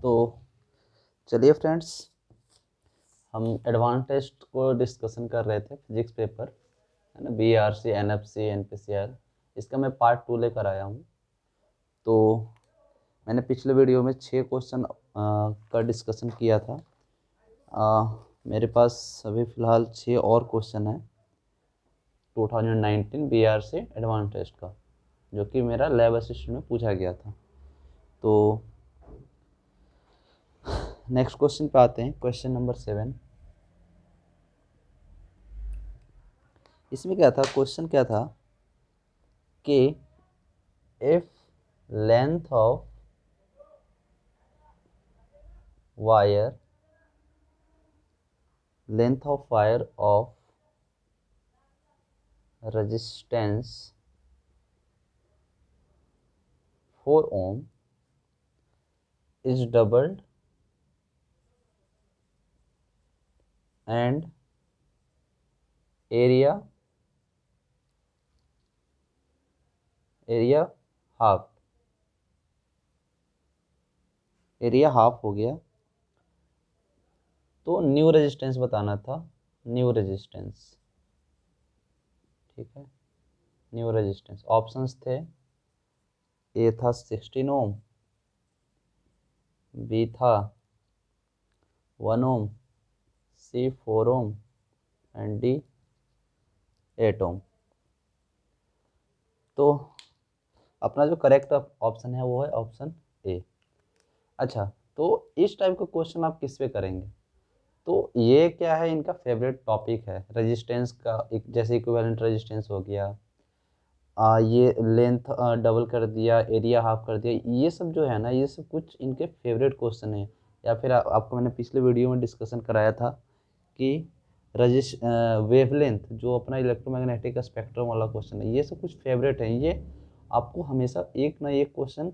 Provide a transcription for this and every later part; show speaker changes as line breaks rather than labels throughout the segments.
तो चलिए फ्रेंड्स, हम एडवांस टेस्ट को डिस्कशन कर रहे थे, फिजिक्स पेपर है ना, BRC, NFC, NPCL। इसका मैं पार्ट 2 लेकर आया हूँ। तो मैंने पिछले वीडियो में 6 क्वेश्चन का डिस्कशन किया था। मेरे पास अभी फ़िलहाल 6 और क्वेश्चन हैं 2019 BRC एडवांस टेस्ट का, जो कि मेरा लैब असिस्टेंट में पूछा गया था। तो नेक्स्ट क्वेश्चन पे आते हैं, क्वेश्चन नंबर 7। इसमें क्या था, क्वेश्चन क्या था कि if length of wire of resistance 4 ohm is doubled and area half हो गया, तो न्यू रेजिस्टेंस बताना था। न्यू रेजिस्टेंस, ठीक है। न्यू रेजिस्टेंस ऑप्शंस थे, ए था 16 ओम, बी था 1 ओम, सी 4 ओम एंड डी 8 ओम। तो अपना जो करेक्ट ऑप्शन है वो है ऑप्शन ए। अच्छा, तो इस टाइप का क्वेश्चन आप किस पे करेंगे? तो ये क्या है, इनका फेवरेट टॉपिक है रेजिस्टेंस का। एक जैसे इक्विवेलेंट रेजिस्टेंस हो गया, ये लेंथ डबल कर दिया, एरिया हाफ कर दिया, ये सब जो है ना, ये सब कुछ इनके फेवरेट क्वेश्चन है। या फिर आपको मैंने पिछले वीडियो में डिस्कशन कराया था कि वेवलेंथ जो अपना इलेक्ट्रोमैग्नेटिक स्पेक्ट्रम वाला क्वेश्चन है, ये सब कुछ फेवरेट है। ये आपको हमेशा एक ना एक क्वेश्चन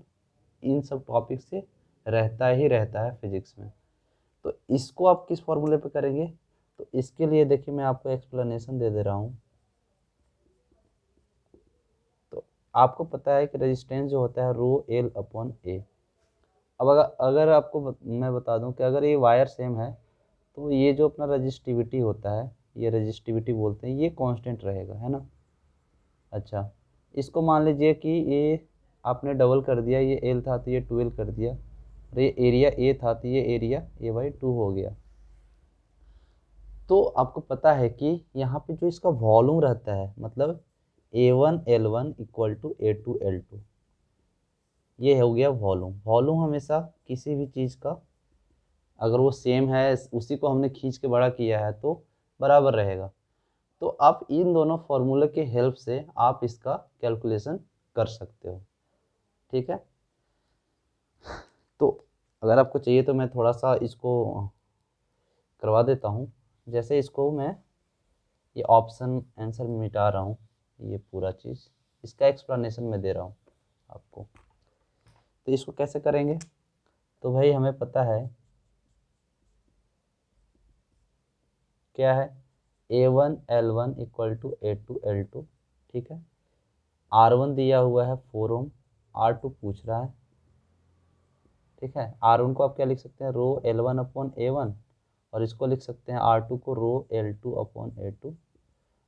इन सब टॉपिक से रहता ही रहता है फिजिक्स में। तो इसको आप किस फॉर्मूले पे करेंगे? तो इसके लिए देखिए, मैं आपको एक्सप्लेनेशन दे दे रहा हूँ। तो आपको पता है कि रेजिस्टेंस जो होता है रो एल अपॉन ए। अब अगर आपको मैं बता दूं कि अगर ये वायर सेम है, तो ये जो अपना रजिस्टिविटी होता है, ये रजिस्टिविटी बोलते हैं, ये कांस्टेंट रहेगा, है ना। अच्छा, इसको मान लीजिए कि ये आपने डबल कर दिया, ये एल था तो ये 12 कर दिया, और ये एरिया ए था तो ये एरिया A/2 हो गया। तो आपको पता है कि यहाँ पे जो इसका वॉल्यूम रहता है, मतलब A1L1 इक्वल टू A2L2, ये हो गया वॉल्यूम। वॉल्यूम हमेशा किसी भी चीज़ का अगर वो सेम है, उसी को हमने खींच के बड़ा किया है, तो बराबर रहेगा। तो आप इन दोनों फॉर्मूले के हेल्प से आप इसका कैलकुलेशन कर सकते हो, ठीक है। तो अगर आपको चाहिए तो मैं थोड़ा सा इसको करवा देता हूँ। जैसे इसको मैं ये ऑप्शन आंसर मिटा रहा हूँ, ये पूरा चीज़ इसका एक्सप्लेनेशन मैं दे रहा हूँ आपको। तो इसको कैसे करेंगे? तो भाई हमें पता है क्या है, A1L1 इक्वल टू A2L2, ठीक है। R1 दिया हुआ है 4 ओम, R2 पूछ रहा है, ठीक है। R1 को आप क्या लिख सकते हैं, रो L1 अपॉन A1, और इसको लिख सकते हैं R2 को रो L2 अपॉन A2।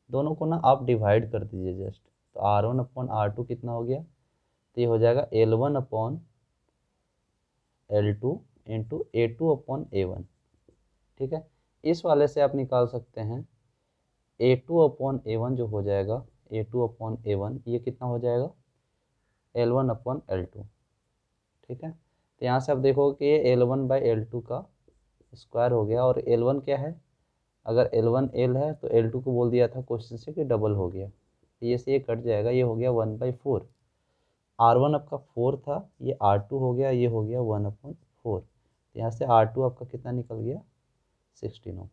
दोनों को ना आप डिवाइड कर दीजिए जस्ट, तो R1 अपॉन R2 कितना हो गया, तो ये हो जाएगा L1 upon L2 into A2 upon A1, ठीक है। इस वाले से आप निकाल सकते हैं A2 अपॉन A1 जो हो जाएगा, A2 अपॉन A1 ये कितना हो जाएगा, L1 अपॉन L2, ठीक है। तो यहाँ से आप देखोगे कि ये L1/L2 का स्क्वायर हो गया, और L1 क्या है, अगर L1 L है तो L2 को बोल दिया था क्वेश्चन से कि डबल हो गया, तो ये से ये कट जाएगा, ये हो गया 1/4। R1 आपका 4 था, ये R2 हो गया, ये हो गया 1/4। तो यहाँ से R2 आपका कितना निकल गया, 16 ओम।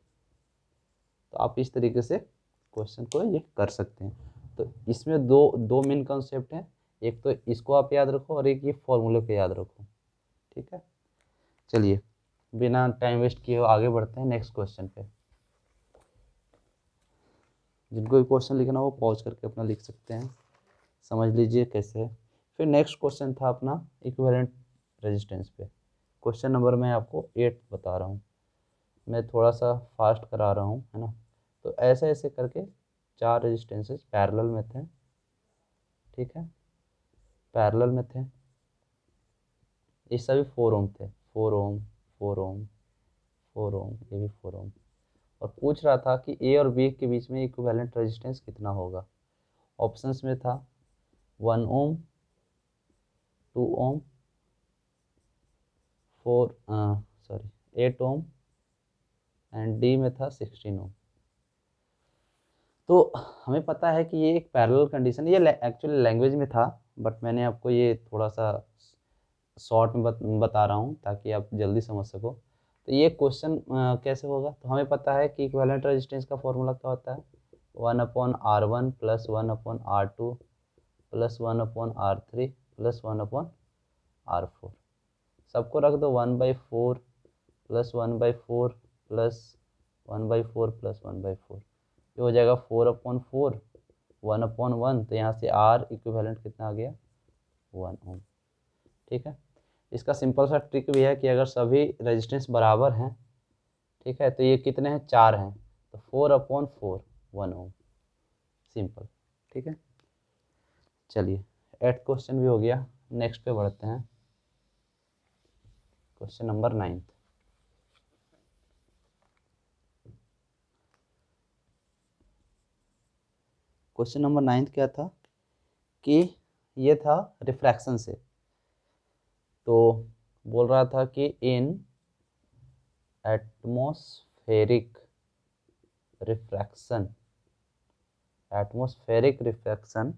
तो आप इस तरीके से क्वेश्चन को ये कर सकते हैं। तो इसमें दो दो मेन कॉन्सेप्ट हैं, एक तो इसको आप याद रखो और एक ये फॉर्मूले को याद रखो, ठीक है। चलिए बिना टाइम वेस्ट किए आगे बढ़ते हैं नेक्स्ट क्वेश्चन पे। जिनको भी क्वेश्चन लिखना हो पॉज करके अपना लिख सकते हैं, समझ लीजिए कैसे है। फिर नेक्स्ट क्वेश्चन था अपना इक्विवेलेंट रेजिस्टेंस पे। क्वेश्चन नंबर मैं आपको 8 बता रहा हूँ, मैं थोड़ा सा फास्ट करा रहा हूँ, है ना। तो ऐसे ऐसे करके 4 रेजिस्टेंसेस पैरेलल में थे, ठीक है, पैरेलल में थे। ये सभी 4 ओम थे, 4 ओम, 4 ओम, 4 ओम, ये भी 4 ओम। और पूछ रहा था कि ए और बी के बीच में इक्विवेलेंट रेजिस्टेंस कितना होगा। ऑप्शंस में था 1 ओम, 2 ओम, 8 ओम एंड डी में था 16 ओम। तो हमें पता है कि ये एक पैरेलल कंडीशन, ये एक्चुअली लैंग्वेज में था, बट मैंने आपको ये थोड़ा सा शॉर्ट में बता रहा हूँ ताकि आप जल्दी समझ सको। तो ये क्वेश्चन कैसे होगा, तो हमें पता है कि इक्विवेलेंट रेजिस्टेंस का फॉर्मूला क्या होता है, 1/R1 plus 1/R2 plus 1/R3 plus 1/R4। सबको रख दो 1/4 प्लस 1/4 प्लस 1/4 प्लस 1/4, ये हो जाएगा 4/4, 1/1। तो यहाँ से R इक्विवेलेंट कितना आ गया, 1 ओम। ठीक है, इसका सिंपल सा ट्रिक भी है कि अगर सभी रेजिस्टेंस बराबर हैं, ठीक है, तो ये कितने हैं, 4 हैं, तो 4/4 1 ओम, सिंपल। ठीक है, चलिए 8th क्वेश्चन भी हो गया, नेक्स्ट पे बढ़ते हैं। Question number 9। क्वेश्चन नंबर 9 क्या था कि ये था रिफ्रैक्शन से। तो बोल रहा था कि इन एटमॉस्फेरिक रिफ्रैक्शन, एटमॉस्फेरिक रिफ्रैक्शन,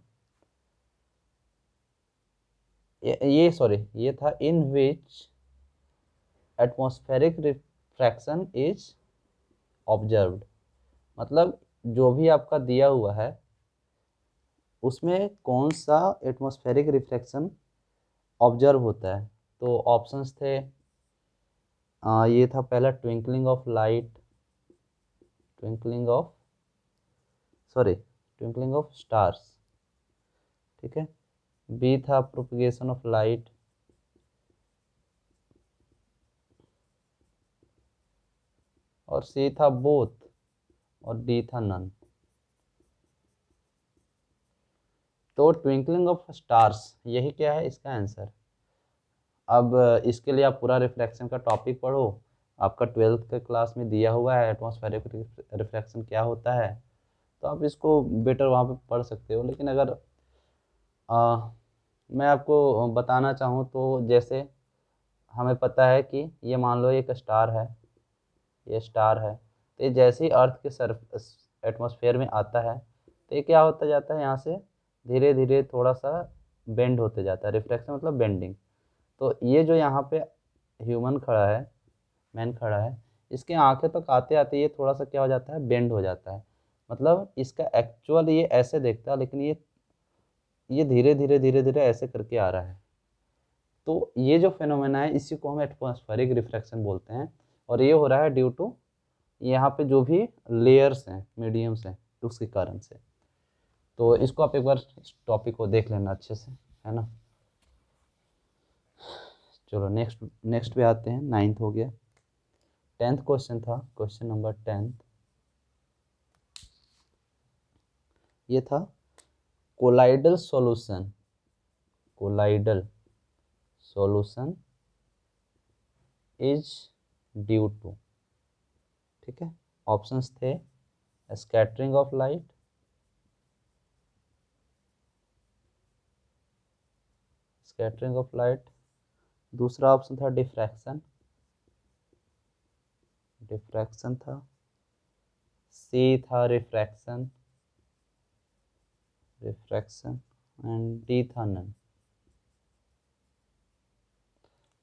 ये था इन विच एटमॉस्फेरिक रिफ्रैक्शन इज ऑब्जर्व्ड। मतलब जो भी आपका दिया हुआ है उसमें कौन सा एटमॉस्फेरिक रिफ्रैक्शन ऑब्जर्व होता है। तो ऑप्शंस थे, ये था पहला twinkling of light, twinkling of twinkling of stars, ठीक है। बी था प्रोपगेशन ऑफ लाइट, और सी था बोथ, और डी था नन। तो ट्विंकलिंग ऑफ स्टार्स यही क्या है इसका आंसर। अब इसके लिए आप पूरा रिफ्लेक्शन का टॉपिक पढ़ो, आपका 12th के क्लास में दिया हुआ है एटमॉस्फेरिक रिफ्लेक्शन क्या होता है, तो आप इसको बेटर वहाँ पे पढ़ सकते हो। लेकिन अगर मैं आपको बताना चाहूँ तो जैसे हमें पता है कि ये मान लो एक स्टार है, ये स्टार है, तो ये जैसे ही अर्थ के सरफेस एटमॉस्फेयर में आता है तो ये क्या होता जाता है, यहाँ से धीरे धीरे थोड़ा सा बेंड होते जाता है। रिफ्लेक्शन मतलब बेंडिंग। तो ये जो यहाँ पे ह्यूमन खड़ा है, मैन खड़ा है, इसके आंखें तक आते आते ये थोड़ा सा क्या हो जाता है, बेंड हो जाता है। मतलब इसका एक्चुअल ये ऐसे देखता है, लेकिन ये धीरे धीरे धीरे धीरे ऐसे करके आ रहा है। तो ये जो फिनोमेना है इसी को हम एटमॉस्फेरिक रिफ्लेक्शन बोलते हैं। और ये हो रहा है ड्यू टू यहाँ पे जो भी लेयर्स हैं, मीडियम्स हैं, तो उसके कारण से। तो इसको आप एक बार इस टॉपिक को देख लेना अच्छे से, है ना। चलो नेक्स्ट नेक्स्ट पे आते हैं, 9th हो गया। 10th क्वेश्चन था, क्वेश्चन नंबर 10 ये था colloidal solution, colloidal solution is due to, ठीक है। ऑप्शंस थे scattering of light, scattering of light, दूसरा ऑप्शन था डिफ्रैक्शन, डिफ्रैक्शन था, सी था रिफ्रैक्शन, रिफ्रैक्शन, एंड डी था नन।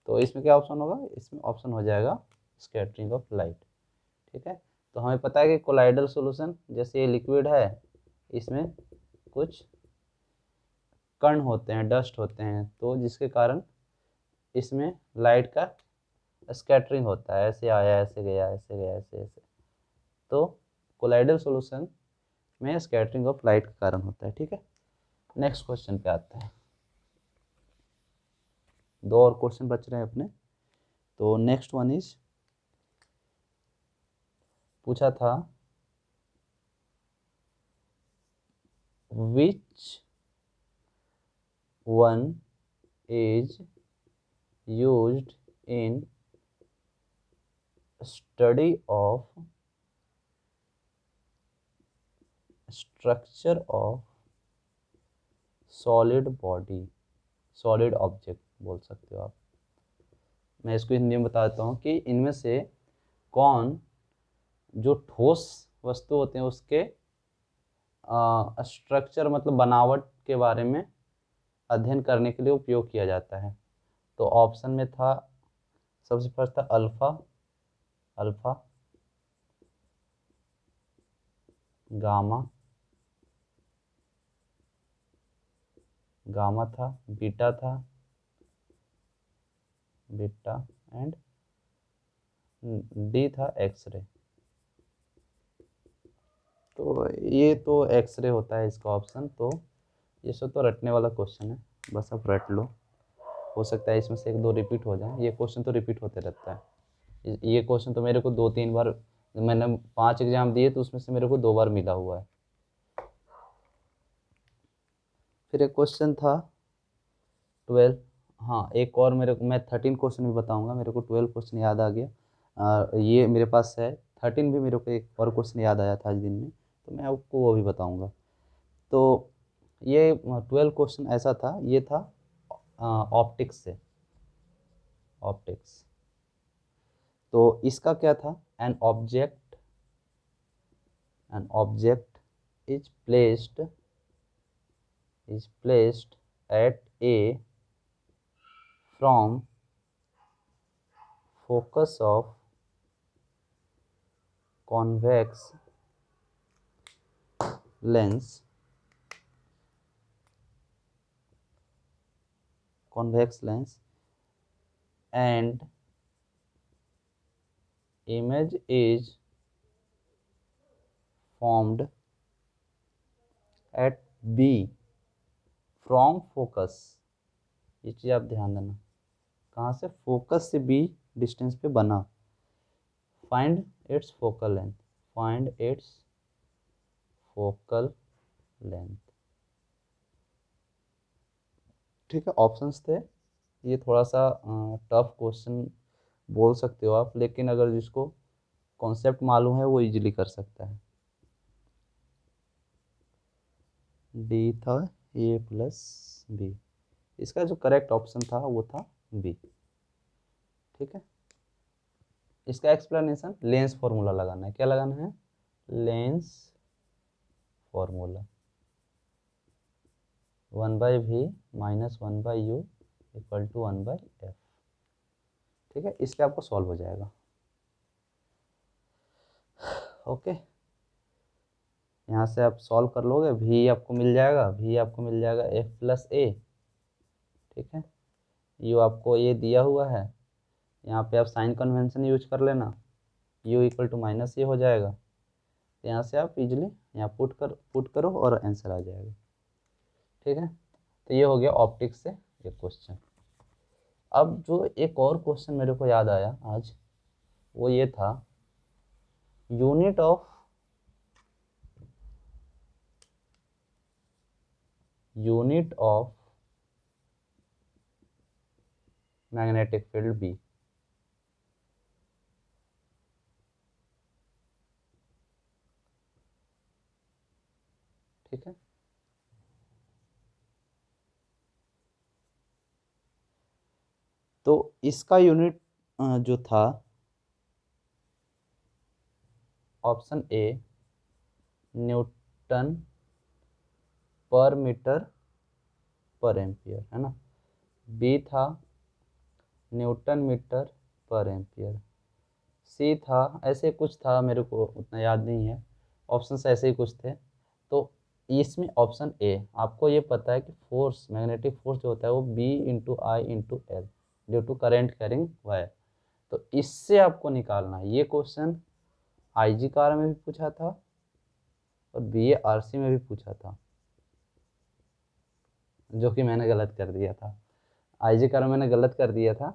तो इसमें क्या ऑप्शन होगा, इसमें ऑप्शन हो जाएगा स्कैटरिंग ऑफ लाइट, ठीक है। तो हमें पता है कि कोलाइडल सॉल्यूशन, जैसे ये लिक्विड है, इसमें कुछ कण होते हैं, डस्ट होते हैं, तो जिसके कारण इसमें लाइट का स्कैटरिंग होता है, ऐसे आया ऐसे गया ऐसे गया ऐसे ऐसे। तो कोलाइडल सॉल्यूशन में स्कैटरिंग ऑफ लाइट के कारण होता है, ठीक है। नेक्स्ट क्वेश्चन पे आते हैं, 2 और क्वेश्चन बच रहे हैं अपने। तो नेक्स्ट वन इज पूछा था which one is used in study of structure of solid body, solid object बोल सकते हो आप। मैं इसको हिंदी में बता देता हूँ कि इनमें से कौन जो ठोस वस्तु होते हैं उसके स्ट्रक्चर मतलब बनावट के बारे में अध्ययन करने के लिए उपयोग किया जाता है। तो ऑप्शन में था, सबसे फर्स्ट था अल्फा, अल्फा, गामा, गामा था, बीटा था, बीटा, एंड डी था एक्सरे। तो ये तो एक्सरे होता है इसका ऑप्शन। तो ये सब तो रटने वाला क्वेश्चन है, बस आप रट लो। हो सकता है इसमें से एक दो रिपीट हो जाए, ये क्वेश्चन तो रिपीट होते रहता है। ये क्वेश्चन तो मेरे को 2-3 बार, मैंने 5 एग्जाम दिए तो उसमें से मेरे को 2 बार मिला हुआ है। फिर एक क्वेश्चन था 12, हाँ एक और मेरे को, मैं 13 क्वेश्चन भी बताऊंगा, मेरे को 12 क्वेश्चन याद आ गया। ये मेरे पास है 13 भी, मेरे को एक और क्वेश्चन याद आया था आज दिन में, तो मैं आपको वो भी बताऊंगा। तो ये 12 क्वेश्चन ऐसा था, ये था ऑप्टिक्स से, ऑप्टिक्स। तो इसका क्या था, an object, an object is placed at A from focus of convex lens, convex lens, and image is formed at B from focus। ये चीज़ आप ध्यान देना, कहाँ से, फोकस से B डिस्टेंस पे बना। Find its focal length, find its focal length. ठीक है, ऑप्शंस थे। ये थोड़ा सा टफ क्वेश्चन बोल सकते हो आप, लेकिन अगर जिसको कॉन्सेप्ट मालूम है वो इजीली कर सकता है। डी था ए प्लस बी, इसका जो करेक्ट ऑप्शन था वो था बी। ठीक है, इसका एक्सप्लेनेशन, लेंस फॉर्मूला लगाना है। क्या लगाना है, lens formula, 1/v minus 1/u equal to 1/f। ठीक है, इस पे आपको सॉल्व हो जाएगा। ओके, यहाँ से आप सॉल्व कर लोगे, v आपको मिल जाएगा, v आपको मिल जाएगा f प्लस ए। ठीक है, u आपको ये दिया हुआ है, यहाँ पे आप साइन कन्वेंशन यूज कर लेना, u इक्वल टू माइनस ये हो जाएगा। तो यहाँ से आप इजीली यहाँ पुट करो और आंसर आ जाएगा। ठीक है, तो ये हो गया ऑप्टिक्स से एक क्वेश्चन। अब जो एक और क्वेश्चन मेरे को याद आया आज, वो ये था unit of magnetic field B. ठीक है, तो इसका यूनिट जो था, option A newton per metre per ampere है ना, बी था newton metre per ampere, C था, ऐसे कुछ था, मेरे को उतना याद नहीं है, ऑप्शंस ऐसे ही कुछ थे। तो इसमें ऑप्शन ए, आपको ये पता है कि फोर्स, मैग्नेटिक फोर्स जो होता है वो B into I into L due to current carrying wire. तो इससे आपको निकालना है। ये क्वेश्चन आईजी कार में भी पूछा था और बीए आरसी में भी पूछा था, जो कि मैंने गलत कर दिया था। आईजी कार में मैंने गलत कर दिया था,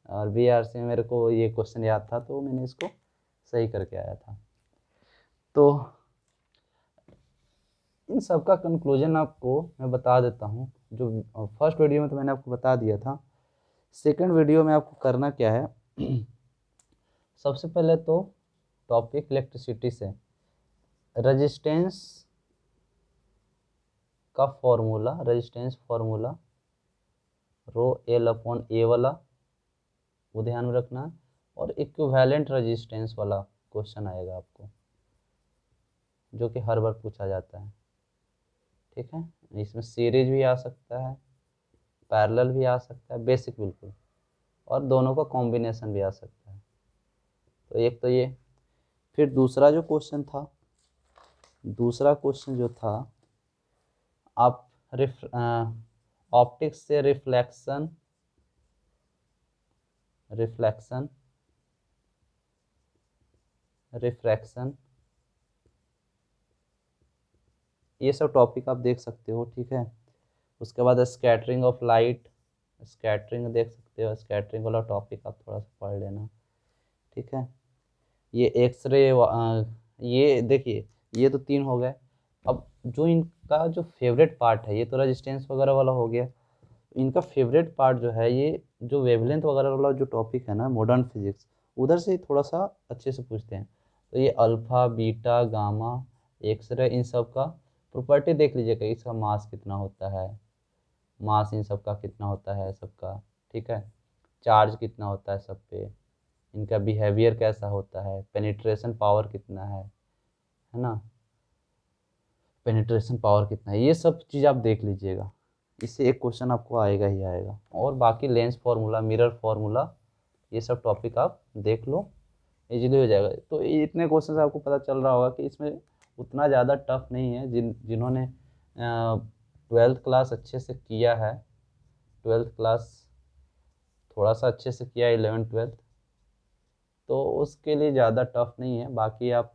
और बीआरसी में मेरे को ये क्वेश्चन याद था तो मैंने इसको सही करके आया था। तो इन सब का कंक्लूजन आपको मैं बता देता हूँ। जो फर्स्ट वीडियो में तो मैंने आपको बता दिया था, सेकंड वीडियो में आपको करना क्या है सबसे पहले तो टॉपिक इलेक्ट्रिसिटी से रेजिस्टेंस का formula, resistance formula rho L upon A वाला वो ध्यान में रखना है, और इक्विवेलेंट रेजिस्टेंस वाला क्वेश्चन आएगा आपको जो कि हर बार पूछा जाता है। ठीक है, इसमें सीरीज भी आ सकता है, पैरेलल भी आ सकता है, बेसिक बिल्कुल, और दोनों का कॉम्बिनेशन भी आ सकता है। तो एक तो ये, फिर दूसरा जो क्वेश्चन था, दूसरा क्वेश्चन जो था आप ऑप्टिक्स से रिफ्लेक्शन, रिफ्लेक्शन, रिफ्रैक्शन, ये सब टॉपिक आप देख सकते हो। ठीक है, उसके बाद स्कैटरिंग ऑफ लाइट, स्कैटरिंग देख सकते हो, स्कैटरिंग वाला टॉपिक आप थोड़ा सा पढ़ लेना। ठीक है, ये एक्सरे, ये देखिए ये तो 3 हो गए। अब जो इनका जो फेवरेट पार्ट है, ये तो रेजिस्टेंस वगैरह वाला हो गया, इनका फेवरेट पार्ट जो है ये जो वेवलेंथ वगैरह वाला जो टॉपिक है ना, मॉडर्न फिजिक्स, उधर से थोड़ा सा अच्छे से पूछते हैं। तो ये अल्फा, बीटा, गामा, एक्सरे, इन सब का प्रॉपर्टी देख लीजिएगा, इसका मास कितना होता है, मास इन सब का कितना होता है सबका। ठीक है, चार्ज कितना होता है सब पे, इनका बिहेवियर कैसा होता है, पेनिट्रेशन पावर कितना है ना, पेनिट्रेशन पावर कितना है, ये सब चीज़ आप देख लीजिएगा। इससे एक क्वेश्चन आपको आएगा ही आएगा। और बाकी लेंस फार्मूला, मिरर फार्मूला, ये सब टॉपिक आप देख लो, इजीली हो जाएगा। तो इतने क्वेश्चन से आपको पता चल रहा होगा कि इसमें उतना ज़्यादा टफ नहीं है। जिन्होंने 12th क्लास अच्छे से किया है, 12th क्लास थोड़ा सा अच्छे से किया, 11th 12th, तो उसके लिए ज़्यादा टफ नहीं है। बाकी आप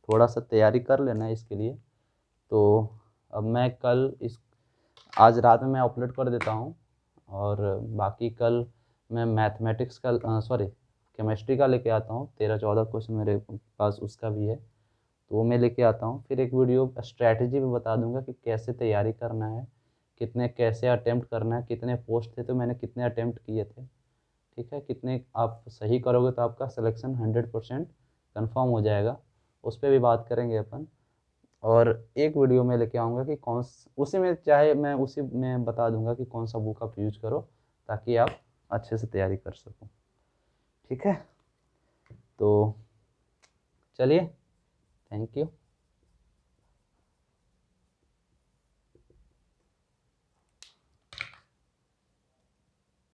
थोड़ा सा तैयारी कर लेना है इसके लिए। तो अब मैं कल इस आज रात में मैं अपलोड कर देता हूँ, और बाकी कल मैं मैथमेटिक्स का सॉरी केमिस्ट्री का लेके आता हूँ। 13-14 क्वेश्चन मेरे पास उसका भी है, तो वो मैं लेके आता हूँ। फिर एक वीडियो स्ट्रैटेजी भी बता दूंगा कि कैसे तैयारी करना है, कितने कैसे अटेम्प्ट करना है, कितने पोस्ट थे तो मैंने कितने अटेम्प्ट किए थे। ठीक है, कितने आप सही करोगे तो आपका सिलेक्शन 100% कन्फर्म हो जाएगा, उस पर भी बात करेंगे अपन। और एक वीडियो में लेके आऊँगा कि उसी में चाहे मैं उसी में बता दूंगा कि कौन सा बुक आप यूज करो ताकि आप अच्छे से तैयारी कर सको। ठीक है, तो चलिए, थैंक यू।